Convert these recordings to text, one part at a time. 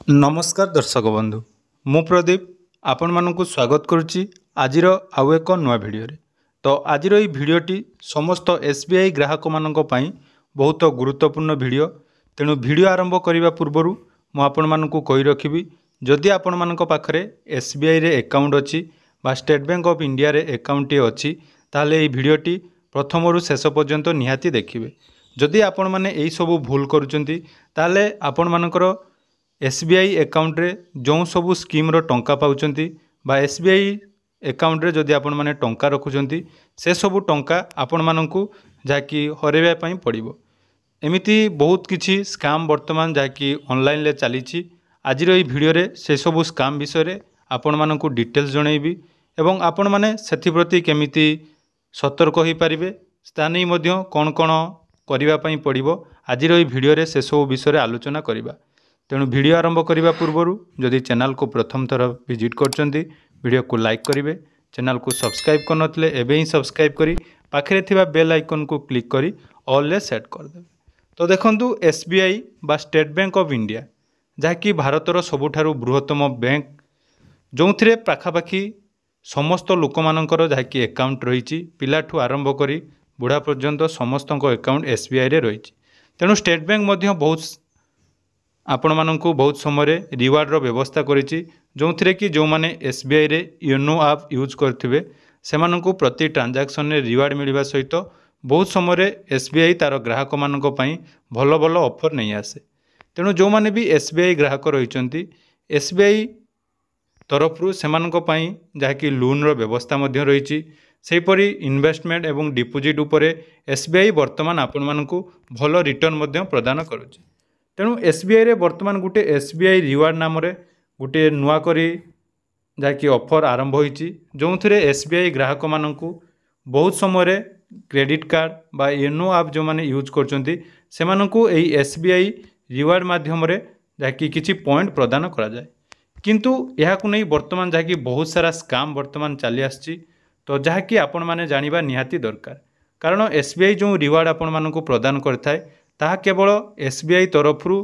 नमस्कार दर्शक बंधु मु प्रदीप आपण मानक स्वागत करुच्ची आजिर आउ एक नुआ भिडियो तो आजिर ये भिडियोटी समस्त एसबीआई ग्राहक मानक पई बहुत गुरुत्वपूर्ण भिडियो तेणु भिडियो आरंभ करने पूर्वर मु आपण मानक कही रखी जदि आपण मानक पाखरे एसबीआई रे अकाउंट अच्छी बा स्टेट बैंक ऑफ इंडिया रे अकाउंट टी अच्छी ताले ये भिडियोटी प्रथम शेष पर्यंत निहाती देखिए जदि आपण माने यही सब भूल करुचंती ताले आपण मानकर एसबीआई अकाउंट रे जो सबू स्कीम्र टंका पाउचंती बा एसबीआई अकाउंट रे जदि आपण माने टंका रखुचंती से सबू टंका आपण मानकू जाकि हरेबा पई पड़िबो। एमिति बहुत किछि स्काम वर्तमान जाकि ऑनलाइन ले चलीछि। आजिर ई भिडियो रे से सबू स्काम विषय रे आपण मानकू डिटेल्स जणैबी एवं आपण माने सेथि प्रति केमिति सतर्क होई परिबे स्थानी मध्य कोन कोन करिबा पई पड़िबो आजिर ई भिडियो रे से सबू विषय रे आलोचना करिबा। तेणु वीडियो आरंभ करने पूर्वर जदि चैनल को प्रथम थर विजिट करछंती वीडियो को लाइक करेंगे, चैनल को सब्सक्राइब करनथले एबे ही सब्सक्राइब करी पाखरे थिबा बेल आइकन को क्लिक करी ऑल ले सेट कर देबे। तो देखंतु एसबीआई बा स्टेट बैंक ऑफ इंडिया जहाँकि भारतर सबुठारु बृहत्तम बैंक जो पाखापाखि समस्त लोक मानकर जहाँकि अकाउंट रही पिलाठू आरंभ करी बुढ़ा पर्यंत समस्त अकाउंट एसबीआई रे रही। तेणु स्टेट बैंक मध्य बहुत आपण मानकू बहुत समय रिवार्डर व्यवस्था करिछि जो थे कि जो मैंने एसबीआई रे योनो आप यूज करथिबे सेमानकू प्रति ट्रांजैक्शन रे रिवार्ड मिलवा सहित बहुत समय एसबीआई तार ग्राहक मानक पई भल भल ऑफर नहीं आसे। तेणु जो मैंने भी एसबीआई ग्राहक रहिचंती एसबीआई तरफरु सेमानक पई जाकि लोन रो व्यवस्था मध्य रहिछि सेहीपरि इन्वेस्टमेंट एवं डिपोजिट उपरे एसबीआई वर्तमान आपण मानकू भल रिटर्न मध्य प्रदान करुछि। तेणु एसबीआई रे वर्तमान गोटे एसबीआई रिवार्ड नाम रे गोटे नुआ करी जाकि ऑफर आरंभ होईची जो थे एसबीआई ग्राहक मानकू बहुत समय क्रेडिट कार्ड बा योनो आप जो माने यूज करचंती सेमानकू एई एसबीआई रिवार्ड माध्यम रे जाकि किछि पॉइंट प्रदान करा जाय। किंतु एहाकू नै वर्तमान जाकि बहुत सारा स्काम वर्तमान चली आछि तो जाकि आपण माने जानिबा निहाती दरकार कारण एसबीआई जो रिवार्ड आपण मानकू प्रदान करथाय ताहा केवल एसबीआई तरफरु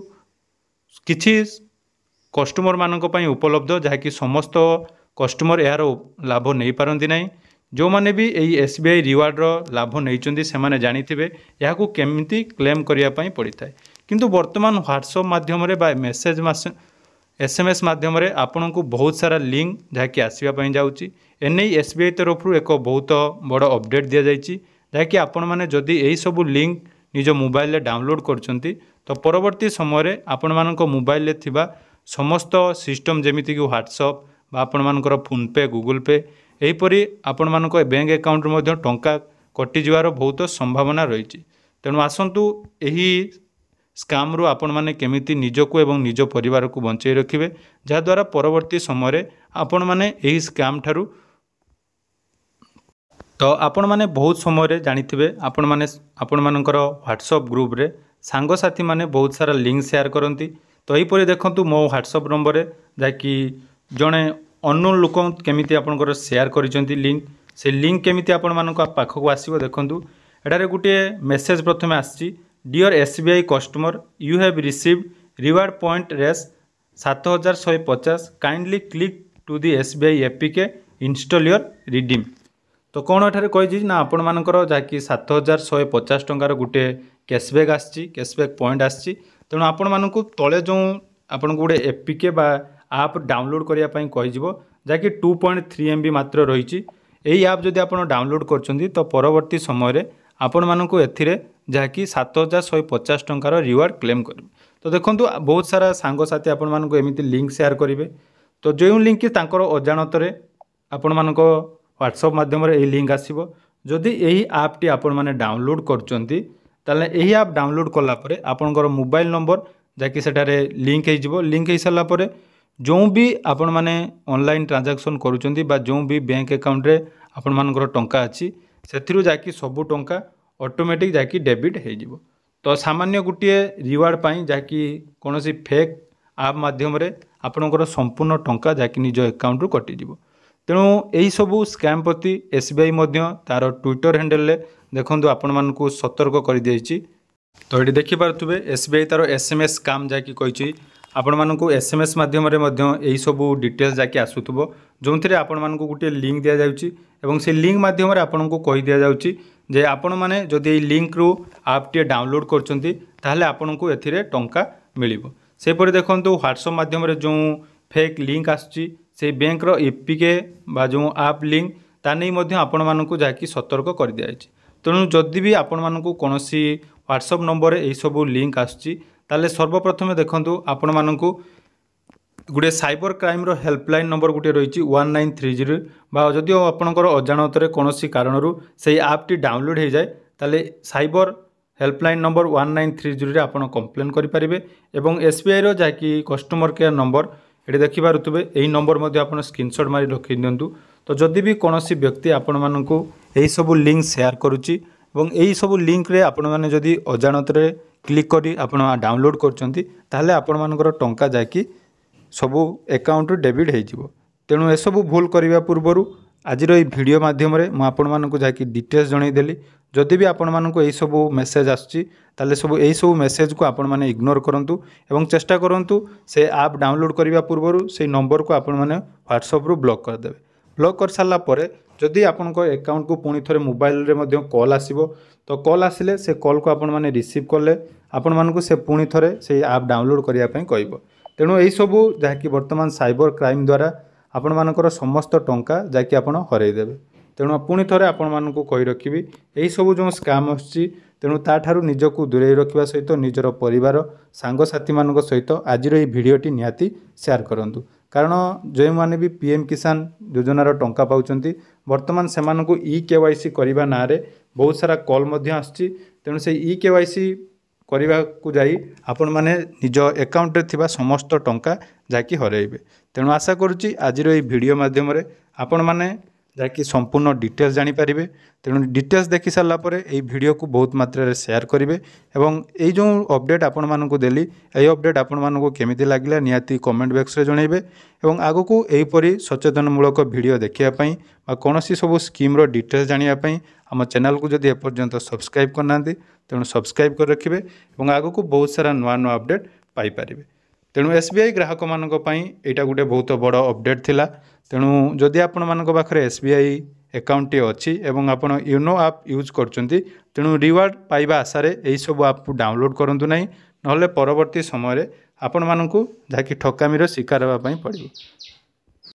किछि कस्टमर मानक पई उपलब्ध जहाँकि समस्त कस्टमर यार लाभ नहीं पारंती नहीं। जो माने भी एई एसबीआई रिवार्डर लाभ नहीं से माने जानिथिबे याकू केमिति क्लेम करिया पई पड़िथाय। किंतु वर्तमान व्हाट्सएप माध्यम रे बा मेसेज एसएमएस माध्यम रे आपन को बहुत सारा लिंक जहाँकि आसवा पई जाउची एनै एसबीआई तरफरु एक बहुत बड़ अपडेट दिया जाइची जहाँकि आपण माने जदि एई सब लिंक निज मोबाइल रे डाउनलोड करछंती तो परवर्ती समय आपण मानक मोबाइल रे थिबा समस्त सिस्टम जेमिति कि व्हाट्सएप बा आपण मानकर फोन पे गूगल पे एहीपरि आपण मानक बैंक अकाउंट मध्ये टंका कटि जिवार बहुत संभावना रही। तेणु आसंतु एही स्काम रु आपण माने केमिति निजको एवं निज परिवार को बंचाई रखिबे जहाद्वारा परवर्ती समय आपण माने एही स्काम ठारू तो आपण माने बहुत समय जानिथिबे आपण मानकर व्हाट्सएप ग्रुप रे सांग साथी माने बहुत सारा लिंक शेयर करती तो यहीपरि देखंतु मो व्हाट्सएप नंबर रे जाकि जणे अननोन लोक केमिति आपनकर शेयर करिसंती लिंक से लिंक केमिति आपण मानक पाखक आसीबो देखंतु एटारे गुटे मेसेज प्रथमे आछि dear SBI customer you have received reward point रेस 7150 kindly click to the SBI APK install your redeem. तो कौन एठारे कही ना आपण मानकर जहाँकि 7150 टंकार गोटे कैशबैक आसी कैशबैक पॉइंट आसी तेणु आपण मानक तले जो आपन को गोटे एपीके बा आप डाउनलोड करने कही जहाँकि 2.3 MB मात्र रही। यही आप जदि आप डाउनलोड करछंती तो परवर्ती समय आपण मानक एथिरे जहाँकि 7150 टंकार रिवार्ड क्लेम करेंगे। तो देखो बहुत सारा सांगसाथी आपण मानक एमती लिंक शेयर करेंगे तो जो लिंक तांकर अजाणत आपण मानक व्हाट्सएप माध्यम रे लिंक आसीबो जदि यही आप टी आपण माने डाउनलोड करचंती ताले यही आप डाउनलोड कला परे आपनकर मोबाइल नंबर जाकि सेटारे लिंक हो लिंक हो सारा परे जो भी आपण माने ऑनलाइन ट्रांजैक्शन करूचंती बा जो भी बैंक अकाउंट रे आपण मानकर टंका अछि सेथिरु जाकि सबु टंका ऑटोमेटिक जाकि डेबिट हो जिवो। तो सामान्य गुटिए रिवार्ड पाई जाकि कोनोसी फेक आप माध्यम रे आपनकर संपूर्ण टंका जाकि निज अकाउंट रु कटि जिवो। तेणु यही सबू स्कैम प्रति एसबीआई तार ट्विटर हैंडल देखो आपण मानक सतर्क कर दी। तो ये देखिपे एसबीआई तार एसएमएस स्काम जहाँकि कही आपण मानकु एसएमएस माध्यम रे मध्य एही सब डिटेल्स जाके आसुथबो जोंथिरे आपण मानकु गुटे लिंक दिया जाउची एवं से लिंक माध्यम रे आपण को कहि दिया जाउची जे आपण माने जदि एही लिंक रू ऐप टी डाउनलोड करचंती ताहले आपण को एथिरे टंका मिलिबो। से परे देखंतु व्हाट्सएप माध्यम रे जो फेक लिंक आसची से बैंक रो एपीके बा जो ऐप लिंक ता नै मध्य आपण मानकु जाकी सतर्क कर दिया जायछि। तेणु जदि भी आपण मानकु कोनोसी व्हाट्सएप नंबर रे एही सब लिंक आसची ताले सर्वप्रथम देखंतु आपण मानकु गुटे साइबर क्राइम रो हेल्पलाइन नंबर गुटे रही 1930 बा जदि आपणकर अजाणत कौनसी कारण से ऐप टी डाउनलोड हो जाए ताले साइबर हेल्पलाइन नंबर 1930 रे आपण कंप्लेन करें एवं एसबीआई रो जाकि कस्टमर केयर नंबर ये देखिपारे यही नंबर आप स्क्रीनशॉट मारी रखी दिंतु। तो जदि भी कौनसी व्यक्ति आपण मानकु यही सब लिंक शेयर करुच्ची एवं यही सब लिंक रे आपण माने जदि अजाणत क्लिक करी आपण डाउनलोड करचंती ताहले आपण मानकर टंका जाकि सबू अकाउंट डेबिट हो। तेणु एसबू भूल करने पूर्वर आज भिडियो मध्यम मुझे जाकि डिटेल्स जनईदेली जदि भी आपण मानक यही सब मेसेज आसुची ताले सब यही सब मेसेज को आपण माने इग्नोर करंतु एवं चेष्टा करंतु से ऐप डाउनलोड करने पूर्वर से नंबर को आपण माने व्हाट्सएप रु ब्लॉक करदेवे। ब्लॉक कर सारा परे जदि आपण अकाउंट को पुणी थे मोबाइल रे मध्य कॉल आसीबो तो कॉल आसिले से कॉल को आपण माने रिसीव कले आपण मानकु से पुणी थे से ऐप डाउनलोड करने कहब। तेणु यही सबू जहाँकि बर्तमान साइबर क्राइम द्वारा आपण मानकर समस्त टंका जाकि आपण हरईदेवे। तेणु पुणी थे आपण मानकु कहि रखिबी यही सबू जो स्कैम आसुची तेणु ताठारु निजको दूरे रखिबा सहित निजर परिवार सांगसाथी मानक सहित आज ये भिडियोटी निहाती शेयर करंतु कारण जो मैंने भी पीएम किसान योजनार टंका पाउचंती बर्तमान से ई केवाईसी करने ना बहुत सारा कॉल मध्य आसुची। तेणु से ई केवाईसी करने को जाई आपण माने निज अकाउंट रे थिबा समस्त टंका जाकि हरइबे। तेणु आशा करुच्ची आज ये वीडियो माध्यम आपण माने जाकि संपूर्ण डिटेल्स जानी पारिबे। तेणु डिटेल्स देखि सारा पर यही वीडियो को बहुत मात्रा शेयर करेंगे एवं ये जो अपडेट आपण मानकु देली यही अपडेट आपण मानकु केमिति लागला निहाती कमेंट बॉक्स रे जणैबे एवं आगो को एहीपरि सचेतनमूलक वीडियो देखिया पई बा कोनोसी सब स्कीम रो डिटेल्स जानिया पई आम चैनल को जदि एपर्यंत सब्सक्राइब करना तेणु सब्सक्राइब कर रखिए एवं आगो को बहुत सारा नुआ नुआ अपडेट पाई पारिबे। तेणु एसबीआई ग्राहक मानक पई एटा गुटे बहुत बड़ अपडेट थिला। तेणु जदि आपण मानक पाखरे एसबीआई अकाउंट टी अच्छी एवं आपण यूनो ऐप यूज करचंती तेणु रिवार्ड पाइबा आशा रे एही सब ऐप डाउनलोड करंतु नाही नहले परवर्ती समय रे आपण मानकु जाकि ठकामीर शिकार होबा पई पड़िबो।